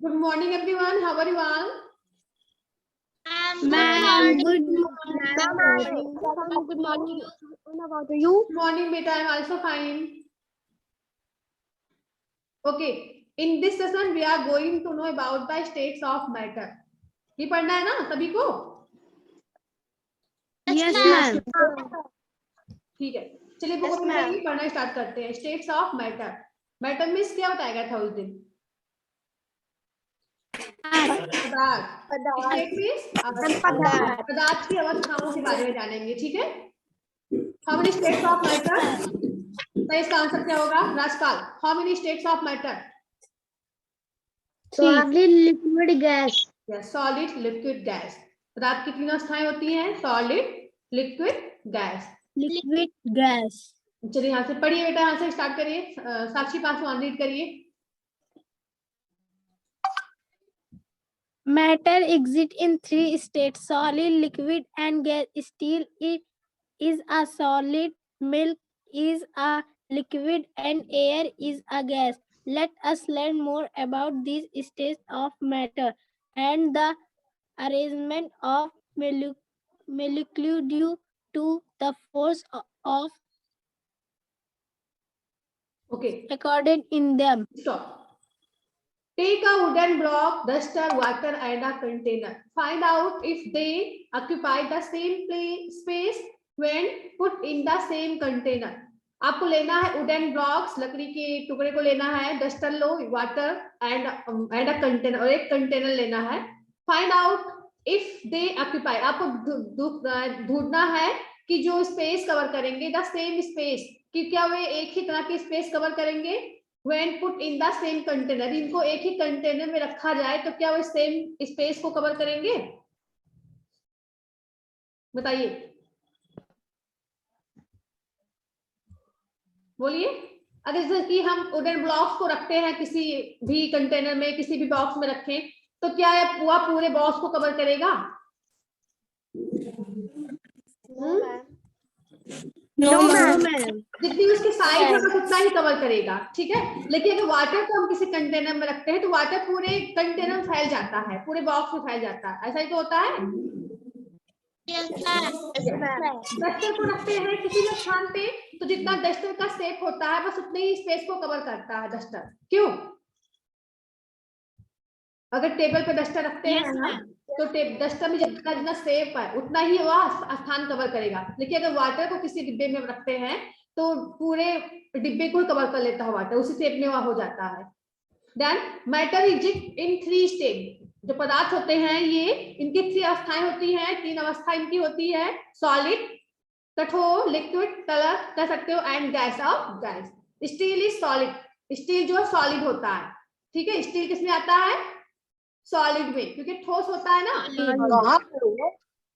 Good morning, everyone. How are you all? Ma'am, good morning. Good morning. What about you? Good morning, beta. I'm also fine. Okay. In this session, we are going to know about the states of matter. ये पढ़ना है ना सभी को? Yes, ma'am. ठीक है, चलिए book open करिए, पढ़ना स्टार्ट करते हैं. States of matter. Matter means क्या बताया गया था उस दिन? पदार्थ. स्टेट मीन्स पदार्थ की अवस्थाओं के बारे में जानेंगे. ठीक है. How many states of matter? तो इसका आंसर क्या होगा? Rajpal, how many states of matter? Solid, liquid, gas. Solid, liquid, gas. पदार्थ की तीन अवस्थाएं होती हैं: solid, liquid, gas. Liquid, gas. चलिए यहाँ से पढ़िए बेटा, यहाँ से स्टार्ट करिए. साक्षी पासवान रीड करिए. Matter exists in three states: solid, liquid, and gas. Steel is a solid, milk is a liquid, and air is a gas. Let us learn more about these states of matter and the arrangement of molecules due to the force of recorded in them. Stop. Take a wooden block, duster, water, and a container. Find out if they occupy the same space when put in the same container. आपको लेना है wooden blocks, लकड़ी के टुकड़े को लेना है, duster low, water and a container, और एक कंटेनर लेना है. Find out if they occupy. आपको ढूंढना है कि जो स्पेस कवर करेंगे, द सेम स्पेस, कि क्या वे एक ही तरह की स्पेस कवर करेंगे. When put in the same container, इनको एक ही कंटेनर में रखा जाए तो क्या वो सेम स्पेस को कवर करेंगे? बताइए, बोलिए. अगर जैसे कि हम वुडन ब्लॉक्स को रखते हैं किसी भी कंटेनर में, किसी भी बॉक्स में रखें, तो क्या वह पूरे बॉक्स को कवर करेगा? No, ma'am. जितनी उसकी साइज है बस उतना ही कवर करेगा. ठीक है. लेकिन अगर वाटर को हम किसी कंटेनर में रखते हैं तो वाटर पूरे कंटेनर में फैल जाता है, पूरे बॉक्स में फैल जाता है. ऐसा ही तो होता है. डस्टर को रखते हैं किसी भी स्थान पे तो जितना डस्टर का शेप होता है बस उतने ही स्पेस को कवर करता है डस्टर. क्यों? अगर टेबल पे डस्टर रखते हैं ना, तो डस्टर में जितना शेप है उतना ही वह स्थान कवर करेगा. लेकिन अगर वाटर को किसी डिब्बे में रखते हैं तो पूरे डिब्बे को कवर कर लेता है वाटर, उसी शेप में वह हो जाता है. Then matter is in three state. जो पदार्थ होते हैं ये, इनकी थ्री अवस्थाएं होती हैं, तीन अवस्था इनकी होती है: सॉलिड, कठोर, लिक्विड, तरल कह सकते हो, and gas off gas. Steel is solid. Steel जो है सॉलिड होता है. ठीक है. स्टील किसमें आता है? सॉलिड में, क्योंकि ठोस होता है ना.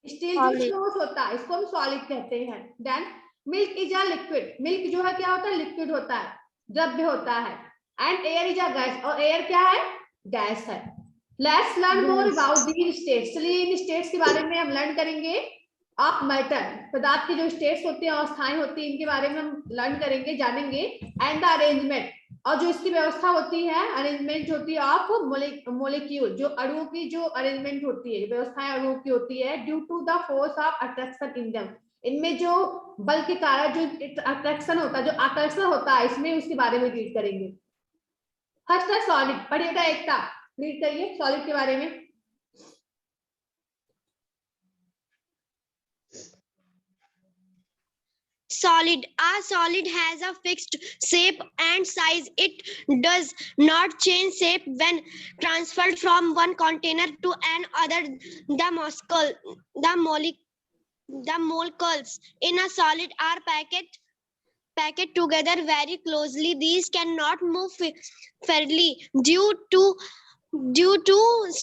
स्टील जो ठोस होता है इसको हम सॉलिड कहते हैं. Then milk is a liquid. Milk जो है क्या होता है? लिक्विड होता है, द्रव्य होता है. And air is a gas. और एयर क्या है? गैस है. Let's learn more about these states. चलिए इन स्टेट्स के बारे में हम लर्न करेंगे. ऑफ मैटर, पदार्थ की जो स्टेट्स होती हैं, अवस्थाएं होती हैं, इनके बारे में हम लर्न करेंगे, जानेंगे. एंड द अरेंजमेंट, और जो इसकी व्यवस्था होती है, अरेंजमेंट होती है ऑफ मोलिक्यूल, जो अणुओं की जो अरेंजमेंट होती है, व्यवस्थाएं अणुओं की होती है, due to the force of attraction in them. इनमें जो बल के कारण जो अट्रैक्शन होता है, जो आकर्षण होता है, इसमें उसके बारे में रीड करेंगे. फर्स्ट है सॉलिड. पढ़िएगा, एकता रीड करिए सॉलिड के बारे में. Solid. A solid has a fixed shape and size. It does not change shape when transferred from one container to another. The molecules in a solid are packed together very closely. These cannot move freely due to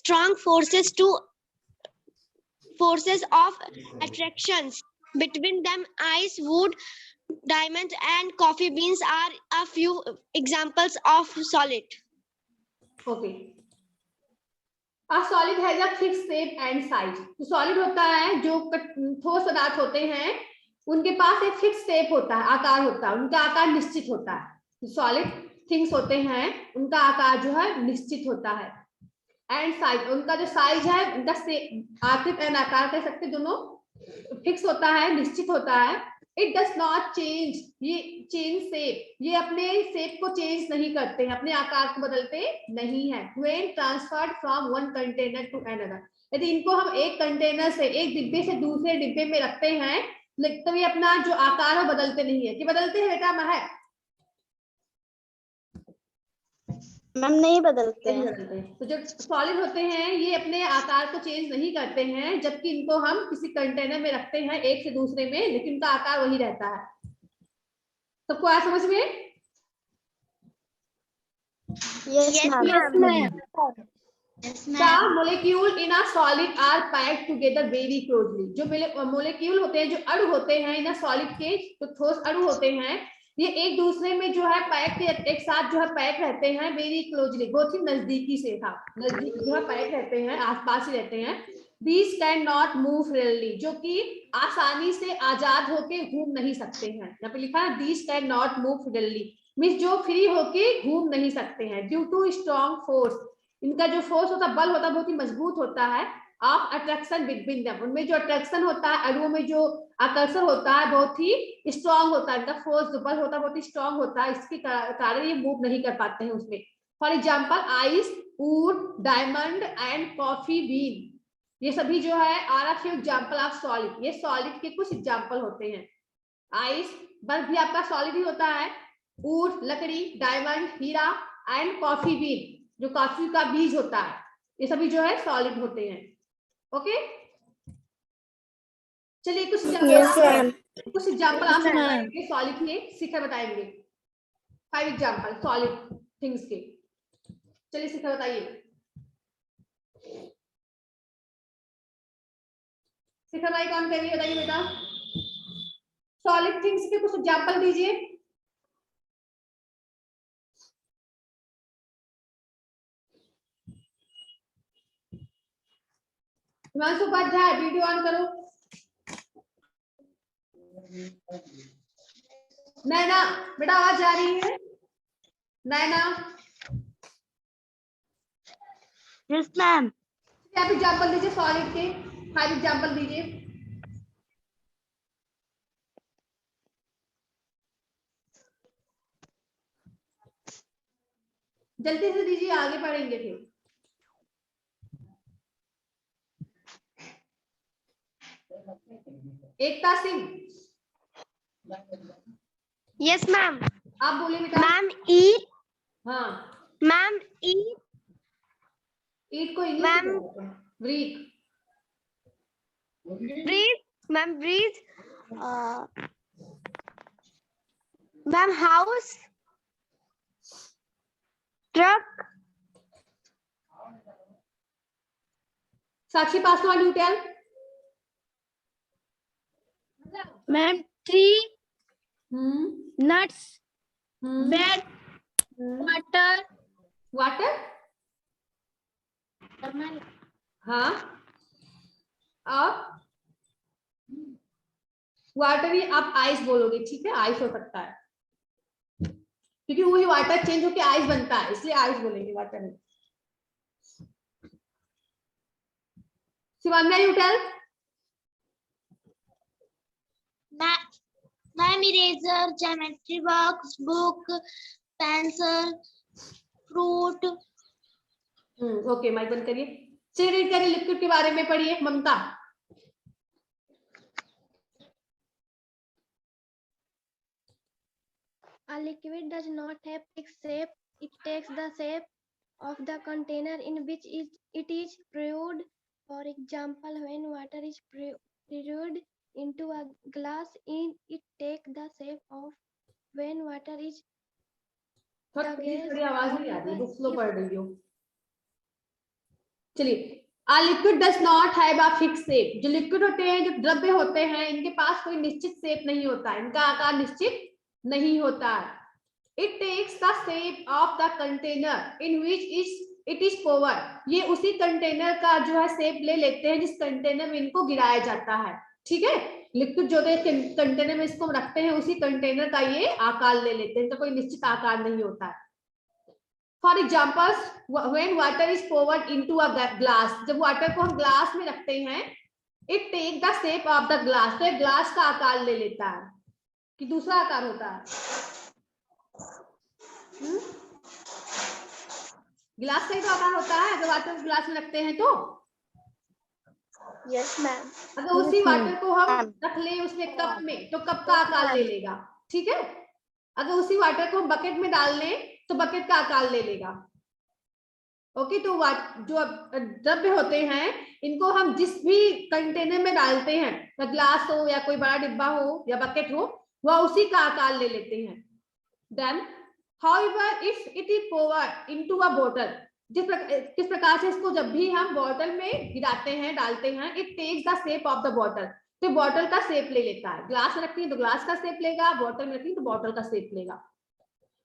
strong forces of attractions between them. Ice, wood, diamonds, and coffee beans are a few examples of solid. Okay. A solid has a fixed shape and size. तो solid होता है, जो ठोस पदार्थ होते हैं उनके पास एक फिक्स शेप होता है, आकार होता है, उनका आकार निश्चित होता है. सॉलिड थिंग्स होते हैं, उनका आकार जो है निश्चित होता है. एंड साइज, उनका जो साइज है उनका आकृति एंड आकार कह सकते, दोनों फिक्स होता है, निश्चित होता है। इट डज नॉट चेंज, ये चेंज शेप, ये अपने शेप को चेंज नहीं करते हैं, अपने आकार को बदलते नहीं है। When transferred from one container to another, यदि इनको हम एक कंटेनर से, एक डिब्बे से दूसरे डिब्बे में रखते हैं तो ये अपना जो आकार है बदलते नहीं है। कि बदलते हैं बेटा महक? मैम नहीं बदलते हैं। तो जो सॉलिड होते हैं ये अपने आकार को चेंज नहीं करते हैं, जबकि इनको हम किसी कंटेनर में रखते हैं एक से दूसरे में, लेकिन इनका आकार वही रहता है। सबको आया समझ में? Yes, ma'am. The molecule in a solid are packed together very closely. जो मोलेक्यूल होते हैं, जो अणु होते हैं इन सॉलिड के, जो ठोस अणु होते हैं, ये एक दूसरे में जो है पैक, एक साथ जो है पैक रहते हैं, वेरी क्लोजली, बहुत ही नजदीकी से था, नजदीक जो है पैक रहते हैं, आसपास ही रहते हैं। These can not move freely, जो कि आसानी से आजाद होके घूम नहीं सकते हैं। यहाँ पे लिखा है these can not move freely, means जो फ्री होके घूम नहीं सकते हैं। ड्यू टू स्ट्रॉन्ग फोर्स, इनका जो फोर्स होता है, बल होता है, बहुत ही मजबूत होता है। ऑफ अट्रैक्शन बिटवीन देम, उनमें जो अट्रैक्शन होता है, अणुओं में जो आकर्षण होता है बहुत ही स्ट्रॉन्ग होता है, इनका फोर्स जो बल होता है बहुत ही स्ट्रॉन्ग होता है, इसके कारण ये मूव नहीं कर पाते हैं उसमें। For example ice, wood, diamond and coffee bean, ये सभी जो है are a few example of solid, ये सॉलिड के कुछ एग्जाम्पल होते हैं। आइस, बर्फ भी आपका सॉलिड ही होता है। वुड, लकड़ी, डायमंड, हीरा एंड कॉफी बीन, जो कॉफी का बीज होता है, ये सभी जो है सॉलिड होते हैं। ओके, चलिए कुछ एग्जाम्पल आप बताएंगे सॉलिड के, शिखर बताएंगे 5 एग्जाम्पल सॉलिड थिंग्स के। चलिए शिखर बताइए, शिखर भाई कौन कह रही है, बताइए बेटा, सॉलिड थिंग्स के कुछ एग्जाम्पल दीजिए। हिमांशु उपाध्याय वीडियो ऑन करो। नैना बेटा आवाज आ रही है? नैना, यस मैम। आप एग्जाम्पल दीजिए सॉलिड के, 5 एग्जाम्पल दीजिए। जल्दी से दीजिए, आगे पढ़ेंगे फिर। एकता सिंह, यस मैम। आप बोलिए बेटा। मैम ईट, हाँ, मैम ईट, ईट को इंग्लिश में क्या बोलते हैं? Breath, breath, ma'am breath, ma'am house, truck, Sakshi Paswan you tell. Ma'am tree, nuts, bed, water, water, हाँ, और वाटर ही आप आइस बोलोगे, ठीक है, आइस हो सकता है, क्योंकि वही वाटर चेंज होके आइस बनता है, इसलिए आइस बोलेंगे, वाटर नहीं। Shivanya you tell. Ma'am eraser, geometry box, book, pencil, fruit. Okay, mike बंद करिए। चलिए रीड करिए, लिक्विड के बारे में पढ़िए ममता। A liquid does not have fixed shape. It takes the shape of the container in which it is poured. For example, when water is poured into a glass, it takes the shape of when water is थोड़ी आवाज नहीं आ रही, book slow पढ़ रही हो। चलिए, a liquid does not have a fixed shape, जो liquid होते हैं, जो द्रव्य होते हैं, इनके पास कोई निश्चित शेप नहीं होता है, इनका आकार निश्चित नहीं होता है। It takes the shape of the container in which it is poured, ये उसी कंटेनर का जो है शेप ले लेते हैं जिस कंटेनर में इनको गिराया जाता है, ठीक है। लिक्विड जो कंटेनर में इसको रखते हैं, उसी कंटेनर का ये आकार ले लेते हैं, इनका कोई निश्चित आकार नहीं होता है। For examples, when water is poured into a glass, जब वाटर को हम ग्लास में रखते हैं, it take the shape of the glass, तो ग्लास का आकार ले लेता है कि दूसरा आकार होता है। गिलास का ही तो आकार होता है अगर वाटर ग्लास में रखते हैं तो। Yes ma'am. अगर उसी वाटर को हम रख ले उसमें कप में, तो कप का आकार ले लेगा, ठीक है। अगर उसी वाटर को हम बकेट में डाल लें तो बकेट का आकार ले लेगा। ओके, तो जो द्रव्य होते हैं इनको हम जिस भी कंटेनर में डालते हैं, ग्लास हो या कोई बड़ा डिब्बा हो या बकेट हो, वह उसी का आकार ले लेते हैं। Then however if it is poured into a bottle, किस प्रकार से इसको जब भी हम बॉटल में गिराते हैं, डालते हैं, it takes the shape of the bottle, तो बॉटल का शेप ले लेता है। ग्लास में रखती है तो ग्लास का शेप लेगा, बॉटल में रखती है तो बॉटल का शेप लेगा।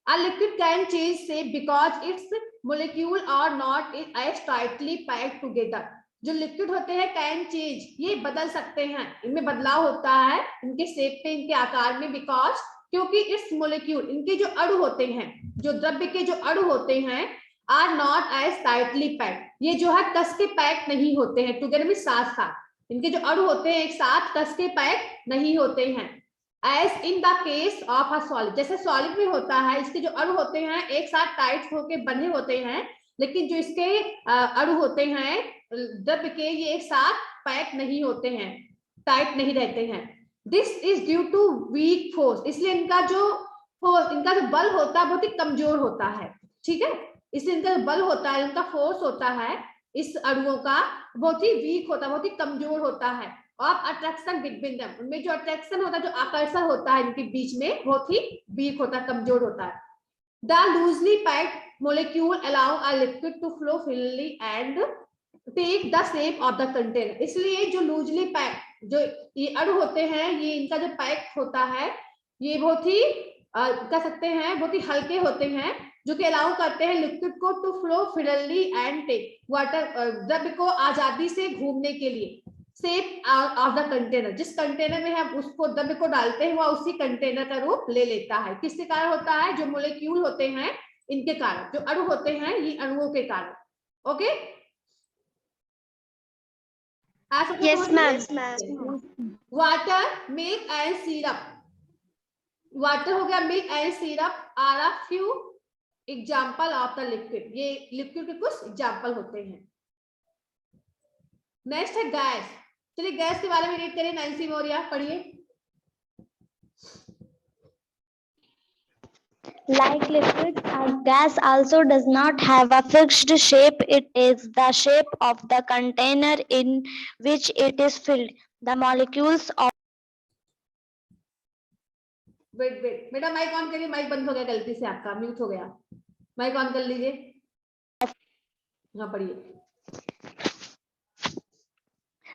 A liquid can change shape because its molecule are not as tightly packed together. जो लिक्विड होते हैं कैन चेंज, ये बदल सकते हैं, इनमें बदलाव होता है इनके शेप पे, इनके आकार में, बिकॉज क्योंकि इट्स मोलिक्यूल, इनके जो अणु होते हैं, जो द्रव्य के जो अणु होते हैं, are not as tightly packed, ये जो है कस के पैक नहीं होते हैं, टुगेदर में साथ साथ, इनके जो अणु होते हैं एक साथ कस के पैक नहीं होते हैं। As in the case of a solid, जैसे सॉलिड में होता है, इसके जो अणु होते हैं एक साथ टाइट होके बंधे होते हैं, लेकिन जो इसके अणु होते हैं द्रव्य के, ये एक साथ पैक नहीं होते हैं, टाइट नहीं रहते हैं। This is due to weak force, इसलिए इनका जो बल होता है बहुत ही कमजोर होता है, ठीक है। इसलिए इनका जो बल होता है, इनका फोर्स होता है इस अणुओं का, बहुत ही वीक होता है, बहुत ही कमजोर होता है। और अट्रैक्शन बिटवीन देम, उनमें जो अट्रैक्शन होता है, जो आकर्षण होता है इनके बीच में, बहुत ही वीक होता है, कमजोर होता है। The loosely packed molecule allow a liquid to flow freely and take the shape of the container, इसलिए जो लूजली पैक, जो ये अणु होते हैं, ये इनका जो पैक होता है, ये बहुत ही कह सकते हैं बहुत ही हल्के होते हैं, जो कि अलाउ करते हैं लिक्विड को to flow freely and take water, द्रव्य को आजादी से घूमने के लिए शेप ऑफ द कंटेनर, जिस कंटेनर में हम उसको द्रव्य को डालते हैं वह उसी कंटेनर का रूप ले लेता है। किसके कारण होता है? जो मोलिक्यूल होते हैं इनके कारण, जो अणु होते हैं ये अणुओं के कारण। Okay, yes ma'am. Water, milk and syrup, water हो गया, milk and syrup are a few example of the liquid, ये लिक्विड के कुछ एग्जाम्पल होते हैं। नेक्स्ट है गैस, चलिए गैस के बारे में रीड करें, नैन्सी मौर्य पढ़िए। Like liquid, a gas also does not have a fixed shape. It is the shape of the container in which it is filled. The molecules of wait बेटा mic on करिए, mic बंद हो गया गलती से, आपका mute हो गया, माइक ऑन कर लीजिए। हाँ पढ़िए।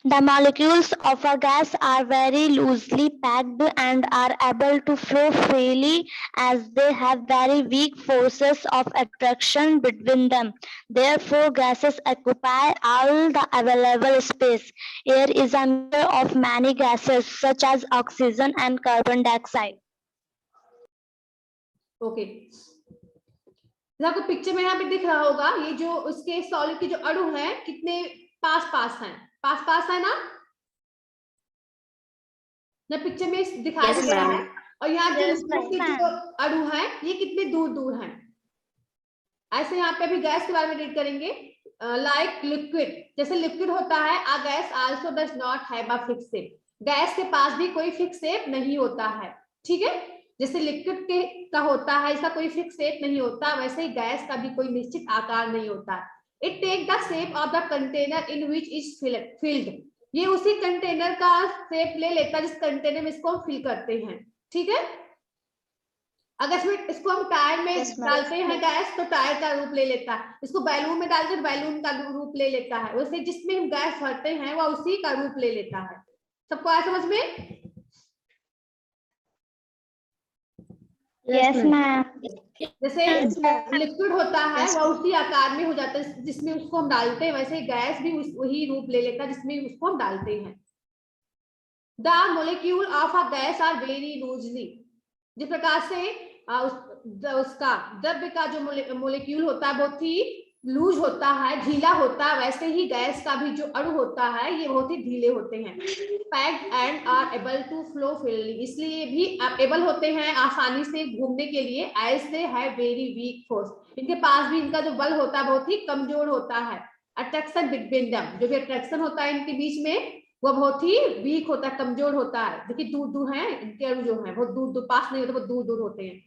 The molecules of a gas are very loosely packed and are able to flow freely as they have very weak forces of attraction between them. Therefore, gases occupy all the available space. Air is a mixture of many gases such as oxygen and carbon dioxide. Okay, आपको picture में यहाँ पे दिख रहा होगा, ये जो उसके सॉलिड के जो अणु हैं कितने पास पास हैं, पास पास है ना पिक्चर में दिखाया गया है। और यहाँ जो अणु हैं ये कितने दूर दूर हैं। ऐसे यहाँ पे अभी गैस के बारे में रीड करेंगे। लाइक लिक्विड, जैसे लिक्विड होता है, a gas also does not have a fix shape, gas के पास भी कोई फिक्स शेप नहीं होता है, ठीक है। जैसे लिक्विड के का होता है, इसका कोई फिक्स शेप नहीं होता, वैसे ही गैस का भी कोई निश्चित आकार नहीं होता। It take the shape of the container in which is filled, ये उसी कंटेनर का शेप ले लेता है जिस कंटेनर में इसको हम फिल करते हैं, ठीक है। अगर इसको हम टायर में डालते हैं गैस, तो टायर का रूप ले लेता है, इसको बैलून में डालते हैं बैलून का रूप ले लेता है, वैसे जिसमें हम गैस भरते हैं वह उसी का रूप ले लेता है। सबको आया समझ में? Yes, ma'am. जैसे लिक्विड होता है वह उसी आकार में हो जाता है जिसमें उसको हम डालते हैं, वैसे गैस भी वही रूप ले लेता है जिसमें उसको हम डालते हैं। The molecule of a gas are very loosely, जिस प्रकार से उसका द्रव्य का जो मोलिक्यूल होता है बहुत ही लूज होता है, ढीला होता है, वैसे ही गैस का भी जो अणु होता है ये बहुत ही ढीले होते हैं। Packed and are able to flow freely, इसलिए भी एबल होते हैं आसानी से घूमने के लिए, as they have very weak force, इनके पास भी इनका जो बल होता है बहुत ही कमजोर होता है। अट्रैक्शन बिटवीन देम, जो भी अट्रैक्शन होता है इनके बीच में वो बहुत ही वीक होता है, कमजोर होता है। देखिए दूर दूर है इनके अणु जो है बहुत दूर दूर, पास नहीं होते, बहुत दूर दूर होते हैं।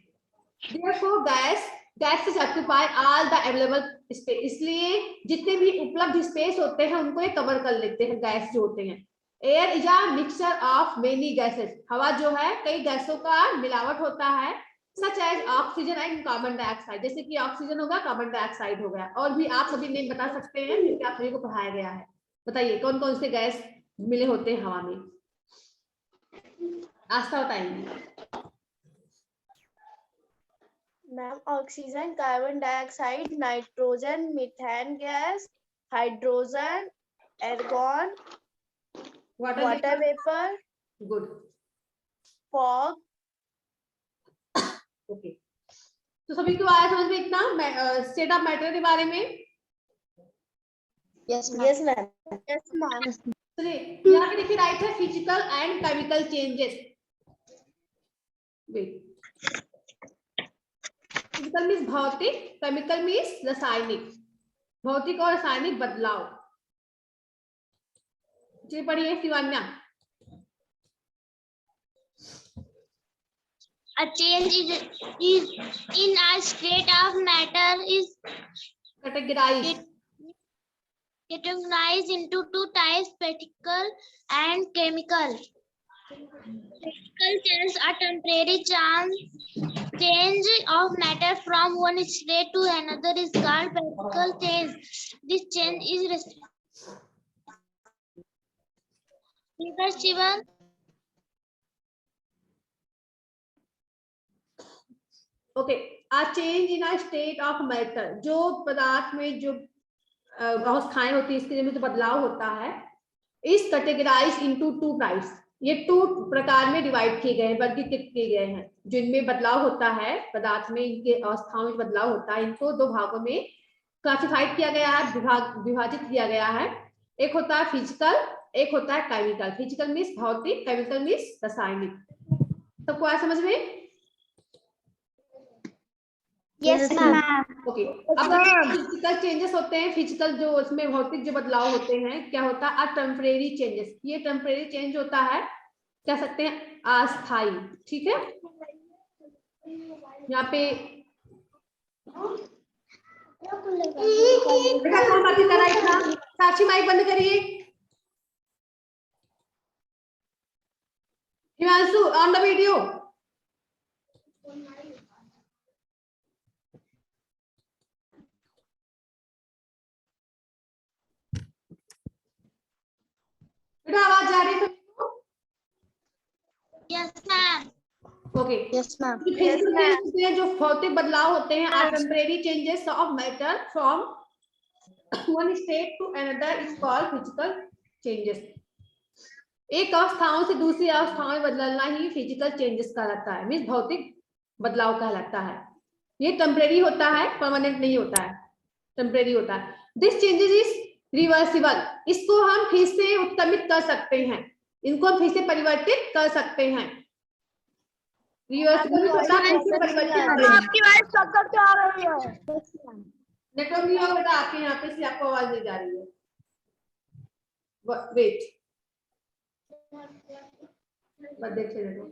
Therefore, gases occupy all the available space, इसलिए जितने भी उपलब्ध स्पेस होते हैं उनको ये कवर कर लेते हैं गैस जो होते हैं। Air is a mixture of many gases, हवा जो है कई गैसों का मिलावट होता है। Such as oxygen and carbon dioxide, जैसे कि ऑक्सीजन होगा, कार्बन डाइऑक्साइड हो गया। और भी आप सभी नेम बता सकते हैं क्योंकि आप सभी को पढ़ाया गया है। बताइए कौन कौन से गैस मिले होते हैं हवा में, आस्था बताइए। Ma'am oxygen, carbon dioxide, nitrogen, methane gas, hydrogen, argon, water vapour, good, fog. Okay, तो सभी को आया समझ में इतना स्टेट ऑफ मैटर के बारे में? Yes ma'am. Yes ma'am. चलिए यहाँ पे देखिए राइट है physical and chemical changes. Physical means भौतिक, केमिकल मीन्स रासायनिक, भौतिक और रासायनिक बदलाव। चलिए पढ़िए Shivanya. A change is in a state of matter is categorize, categorized into two types, physical and chemical. Physical change, a temporary change of matter from one state to another is called physical change. This change is reversible. Okay, a change in a state of matter, जो पदार्थ में जो अवस्थाएं होती है इसके में जो बदलाव होता है, इस कैटेगराइज इनटू टू टाइप्स, ये टू प्रकार में डिवाइड किए गए हैं, वर्गीकृत किए गए हैं। जिनमें बदलाव होता है पदार्थ में, इनके अवस्थाओं में बदलाव होता है, इनको दो भागों में क्लासिफाइड किया गया है, विभाजित किया गया है। एक होता है फिजिकल, एक होता है केमिकल। फिजिकल मीन्स भौतिक, केमिकल मीन्स रासायनिक। सबको आया समझ में? Yes ma'am. ओके, अब फिजिकल चेंजेस होते हैं, फिजिकल जो उसमें भौतिक जो बदलाव होते हैं, क्या होता है टेम्परेरी चेंजेस। ये टेम्परेरी चेंज होता है, कह सकते हैं अस्थाई। ठीक है, यहाँ पे बेटा कौन बातें कर रहा है इतना? साक्षी माइक बंद करिए। Himanshu on the video. आवाज जा रही है? Yes, ma'am. Okay, yes ma'am. Physical changes में जो भौतिक बदलाव होते हैं are temporary changes of matter from one state to another is called physical changes. एक अवस्थाओं से दूसरी अवस्थाओं में बदलना ही फिजिकल चेंजेस कहलाता है, मींस भौतिक बदलाव कहलाता है। ये टेम्परेरी होता है, परमानेंट नहीं होता है, टेम्परेरी होता है। दिस चेंजेस इज रिवर्सिबल, इसको हम फिर से उत्क्रमित कर सकते हैं, इनको हम फिर से परिवर्तित कर सकते हैं। रिवर्सिबल होता है, फिर से परिवर्तित। आपकी आवाज कब तक आ रही है? नेटवर्क नहीं होगा बेटा आपके यहाँ पे, इसलिए आपको आवाज नहीं जा रही है। वेट, देख लेना।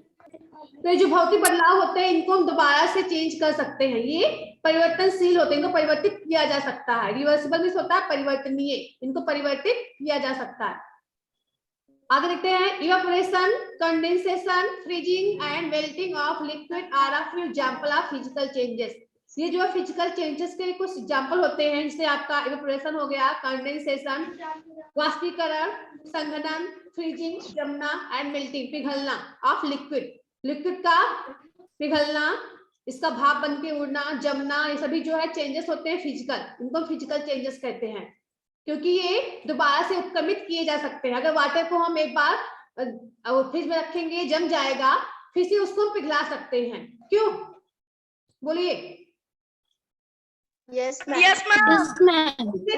तो जो भौतिक बदलाव होते हैं इनको हम दोबारा से चेंज कर सकते हैं, ये परिवर्तनशील होते हैं, इनको परिवर्तित किया जा सकता है। रिवर्सिबल मींस होता है परिवर्तनीय, इनको परिवर्तित किया जा सकता है। आगे देखते हैं, evaporation, condensation, freezing and melting of liquid are a few example of physical changes. ये जो फिजिकल चेंजेस के कुछ एग्जांपल होते हैं, जैसे आपका इवेपोरेशन हो गया, कंडेंसेशन वाष्पीकरण, संघनन, फ्रीजिंग जमना एंड मेल्टिंग पिघलना ऑफ लिक्विड, लिक्विड का पिघलना, इसका भाप बन के उड़ना, जमना, ये सभी जो है चेंजेस होते हैं फिजिकल, इनको फिजिकल चेंजेस कहते हैं, क्योंकि ये दोबारा से उत्क्रमित किए जा सकते हैं। अगर वाटर को हम एक बार फ्रिज में रखेंगे जम जाएगा, फिर से उसको पिघला सकते हैं। क्यों बोलिए? Yes, ma'am. Yes, ma'am. इसे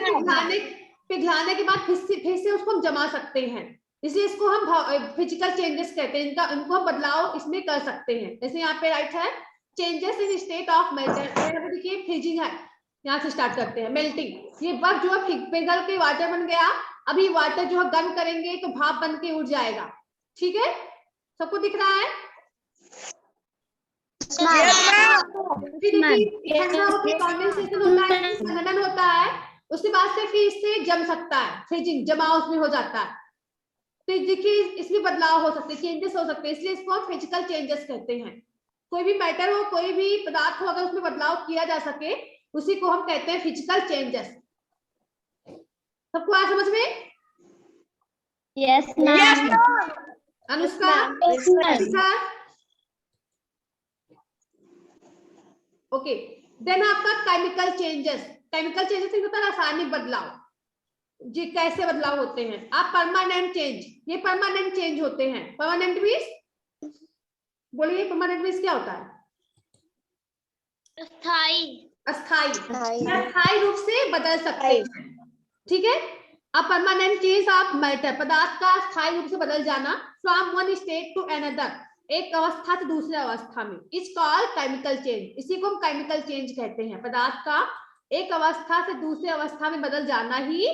पिघलाने के बाद फिर से उसको हम जमा सकते हैं, इसलिए इसको हम फिजिकल चेंजेस कहते हैं। इनको हम बदलाव इसमें कर सकते हैं। जैसे यहाँ पे राइट है changes in state of melting, देखिए फ्रीजिंग है, यहाँ से स्टार्ट करते हैं। मेल्टिंग, ये बर्फ जो है पिघल के वाटर बन गया, अभी वाटर जो है गर्म करेंगे तो भाप बन के उड़ जाएगा। ठीक है, सबको दिख रहा है? कंडेंसेशन होता है, संघनन होता है, उसके बाद से फिर इससे जम सकता है, फ्रीजिंग जमाव उसमें हो जाता है। तो देखिए इसमें बदलाव हो सकते हैं, चेंजेस हो सकते हैं, इसलिए इसको हम फिजिकल चेंजेस कहते हैं। कोई भी मैटर हो, कोई भी पदार्थ हो, अगर उसमें बदलाव किया जा सके उसी को हम कहते हैं फिजिकल चेंजेस। सबको आया समझ में? Yes, ma'am. Anushka, okay. Then आपका केमिकल चेंजेस। केमिकल चेंजेस होता है रासायनिक बदलाव। जी कैसे बदलाव होते हैं? आप परमानेंट चेंज, ये परमानेंट चेंज होते हैं। परमानेंट मींस, बोलिए परमानेंट मींस क्या होता है? अस्थाई रूप से बदल सकते हैं। ठीक है, अब परमानेंट चेंज ऑफ मैटर, पदार्थ का स्थायी रूप से बदल जाना, from one state to another, एक अवस्था से दूसरे अवस्था में, इज कॉल्ड केमिकल चेंज। इसी को हम केमिकल चेंज कहते हैं। पदार्थ का एक अवस्था से दूसरे अवस्था में बदल जाना ही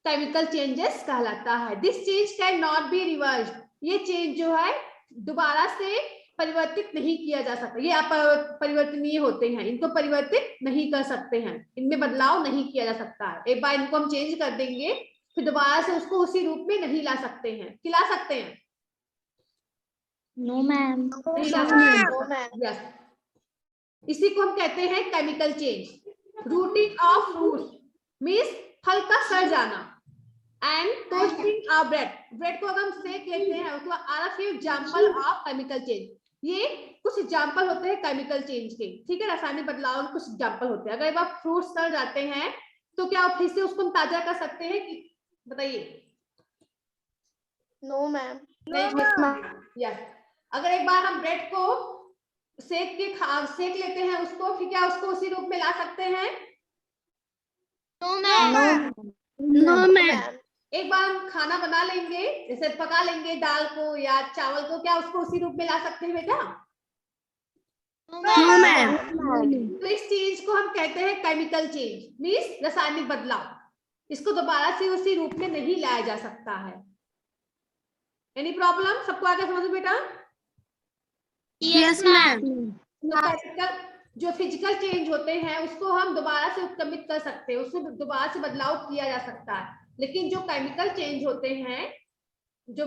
केमिकल चेंजेस कहलाता है। This change can not be reverse, ये चेंज जो है दोबारा से परिवर्तित नहीं किया जा सकता। ये अपरिवर्तनीय होते हैं, इनको परिवर्तित नहीं कर सकते हैं, इनमें बदलाव नहीं किया जा सकता है। एक बार इनको हम चेंज कर देंगे फिर दोबारा से उसको उसी रूप में नहीं ला सकते हैं। खिला सकते हैं? No, ma'am. नहीं ला सकते। यस, इसी को हम कहते हैं chemical change. Rotting of fruits means फल का सड़ जाना, and toasting of bread, bread को अगर हम सेक लेते हैं उसके बाद are a few example of chemical change. ये कुछ एग्जांपल होते हैं केमिकल चेंज के। ठीक है, रासायनिक बदलाव के कुछ एग्जांपल होते हैं। अगर एक बार फ्रूट्स सड़ जाते हैं तो क्या फिर से उसको हम ताजा कर सकते हैं कि बताइए? No, ma'am. यस, अगर एक बार हम ब्रेड को सेक लेते हैं उसको, फिर क्या उसको उसी रूप में ला सकते हैं? No, ma'am. एक बार हम खाना बना लेंगे, जैसे पका लेंगे दाल को या चावल को, क्या उसको उसी रूप में ला सकते हैं बेटा? No, ma'am. तो इस चीज को हम कहते हैं केमिकल चेंज, मींस रासायनिक बदलाव। इसको दोबारा से उसी रूप में नहीं लाया जा सकता है। Any problem? सबको आगे समझ बेटा? Yes, ma'am. जो फिजिकल चेंज होते हैं उसको हम दोबारा से उत्क्रमित कर सकते हैं, उसमें दोबारा से बदलाव किया जा सकता है। लेकिन जो केमिकल चेंज होते हैं, जो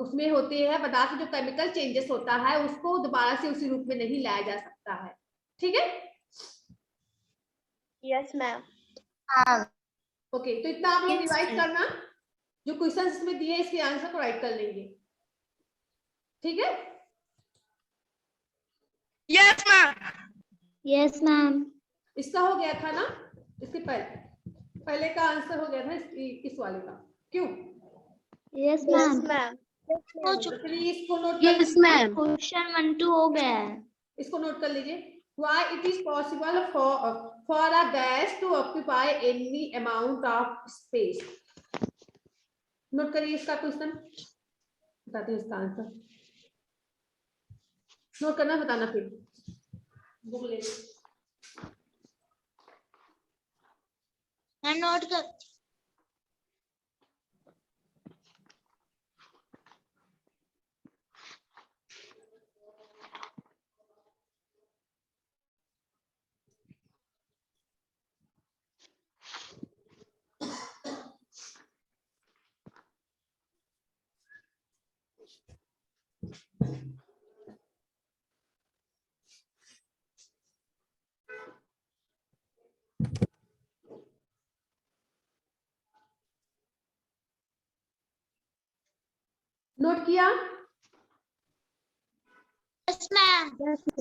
उसमें होते हैं पदार्थ, जो केमिकल चेंजेस होता है उसको दोबारा से उसी रूप में नहीं लाया जा सकता है। ठीक है? Yes, ma'am. ओके, तो इतना आप लोग रिवाइज करना, जो क्वेश्चंस इसमें दिए इसके आंसर को राइट कर लेंगे। ठीक है? Yes, ma'am. Yes, ma'am. इसका हो गया था ना, इसके पहले का आंसर हो गया था इस वाले का। क्यों? Yes, Yes, ma'am. ma'am. चलिए इसको नोट Yes, ma'am. Question 1 2 हो गया है. इसको नोट कर लीजिए। Why it is possible for a gas to occupy any amount of space? Note करिए इसका क्वेश्चन, बताते हैं इसका आंसर। नोट करना, बताना फिर बुक ले। नोट कर। नोट किया? Yes, ma'am.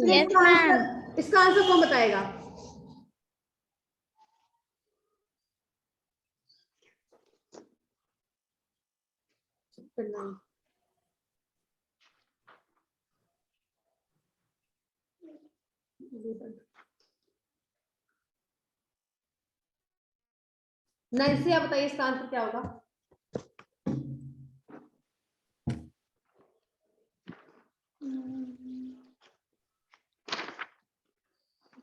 Yes, ma'am. इसका आंसर कौन बताएगा? नैन्सी आप बताइए इसका आंसर क्या होगा?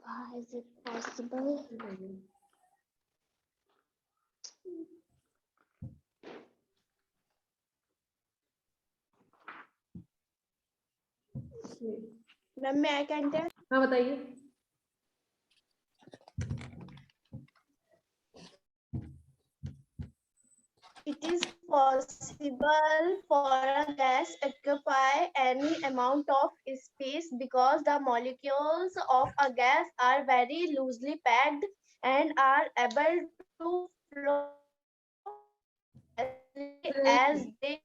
Why is it possible? Ma'am मैं आई कैन टेल. हाँ बताइए. It is possible for a gas occupy any amount of space because the molecules of a gas are very loosely packed and are able to flow as they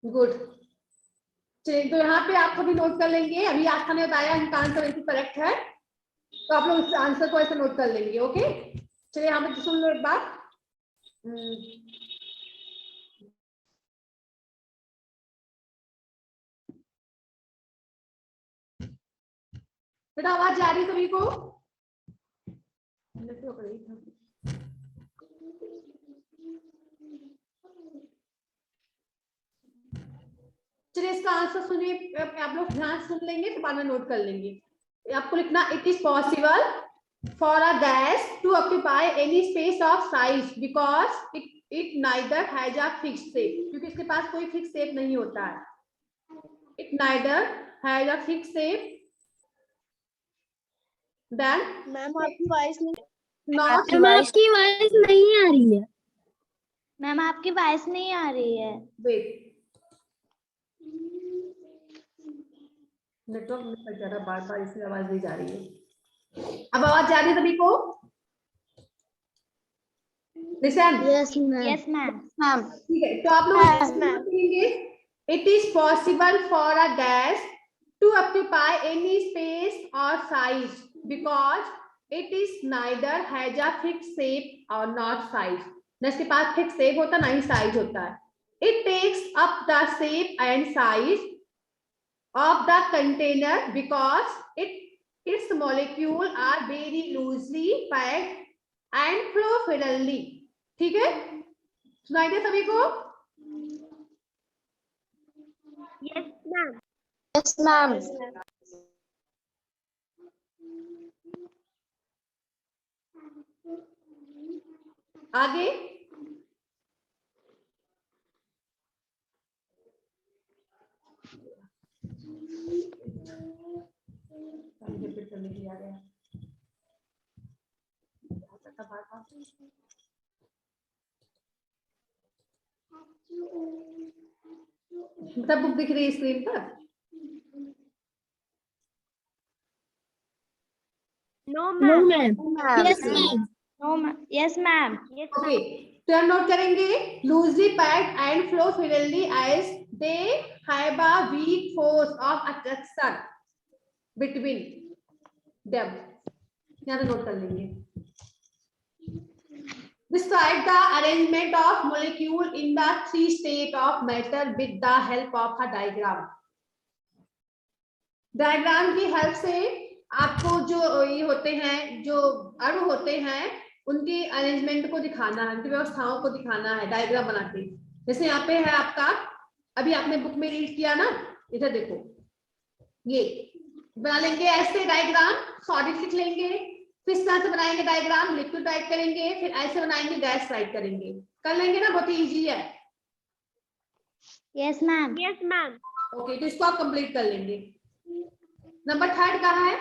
good. चलिए तो यहाँ पे आप सभी note कर लेंगे. अभी आस्था ने बताया इनका आंसर बिल्कुल करेक्ट है, तो आप लोग इस आंसर को ऐसे नोट कर लेंगे. ओके चलिए यहाँ पे सुन लो एक बार. बेटा आवाज जा रही है सभी को? चलिए इसका आंसर सुनिए, आप लोग ध्यान सुन लेंगे तो बाद में नोट कर लेंगे. आपको लिखना it is possible for a gas to occupy any space of size because it neither has a fixed shape, क्योंकि इसके पास कोई फिक्स शेप नहीं होता है. It neither has a fixed shape then. Ma'am आपकी वॉइस नहीं. नॉट मैम आपकी आवाज नहीं आ रही है. मैम आपकी वॉइस नहीं आ रही है. वेट, नेटवर्क में फंस जा रहा बार बार, इसलिए आवाज नहीं जा रही है. अब आवाज जा रही है सभी को? Listen. Yes ma'am. Yes ma'am. Ma'am. ठीक है तो आप लोग कहेंगे it is possible for a gas to occupy any space और size because it is neither has a fixed shape और नॉट साइज. न इसके पास फिक्स शेप होता ना ही साइज होता है. It takes up the shape and size of the container because its molecule are very loosely packed and flow freely. ठीक है, सुनाई दे सभी को? Yes ma'am. Yes ma'am. आगे करने के लिए आ गया. सब बुक दिख रही है स्क्रीन पर? No no ma'am. Ma'am. Yes ma'am. No ma'am. Yes ma'am. Okay तो हम नोट करेंगे loosely packed and flow freely as they have a weak force of attraction between them. यहाँ पे नोट कर लेंगे. Describe the arrangement of molecule in the three state of matter with the help of a diagram. Diagram की help से आपको जो ये होते हैं, जो अणु होते हैं, उनकी अरेंजमेंट को दिखाना है, उनकी व्यवस्थाओं को दिखाना है डायग्राम बना के. जैसे यहाँ पे है आपका, अभी आपने बुक में रीड किया ना, इधर देखो, ये बना लेंगे ऐसे डायग्राम. सॉलिड लिख लेंगे, फिर इस तरह से बनाएंगे डायग्राम, लिक्विड राइट करेंगे, फिर ऐसे बनाएंगे गैस राइट करेंगे. कर लेंगे ना, बहुत इजी है. Yes ma'am. Yes ma'am. Okay तो इसको आप कंप्लीट कर लेंगे. नंबर थर्ड कहाँ है?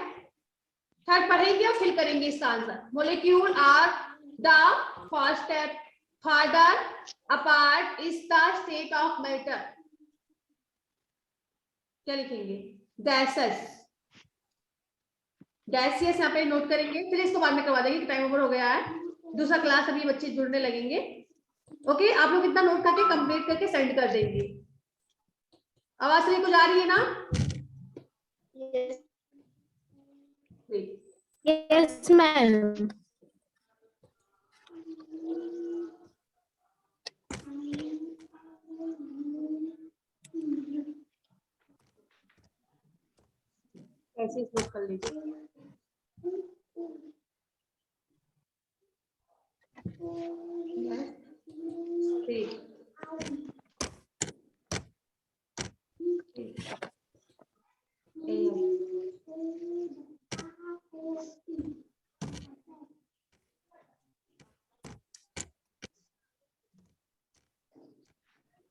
थर्ड पढ़ेंगे और फिल करेंगे इसका answer. Molecule are the first step, further apart is the state of matter. क्या लिखेंगे? गैसेस. गैसियस यहाँ पे नोट करेंगे, फिर इसको बाद में करवा देंगे कि टाइम ओवर हो गया है. दूसरा क्लास अभी बच्चे जुड़ने लगेंगे. ओके आप लोग इतना नोट करके कंप्लीट करके सेंड कर देंगे. आवाज सभी को जा रही है ना? Yes ma'am. ऐसे नोट कर लीजिए. Shape.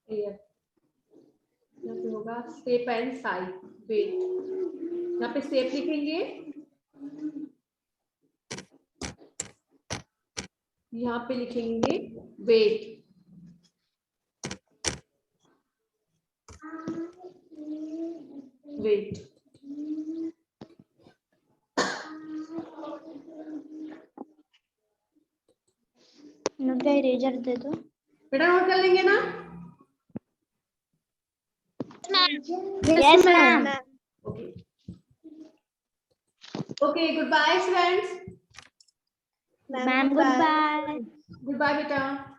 Air. यहाँ पे होगा shape and size. Weight. यहाँ पे shape लिखेंगे, यहाँ पे लिखेंगे weight. Weight. नव्या इरेजर दे दो। बेटा नोट कर लेंगे ना? Yes, ma'am. Okay. Okay, goodbye, friends. Ma'am, goodbye. Goodbye, beta.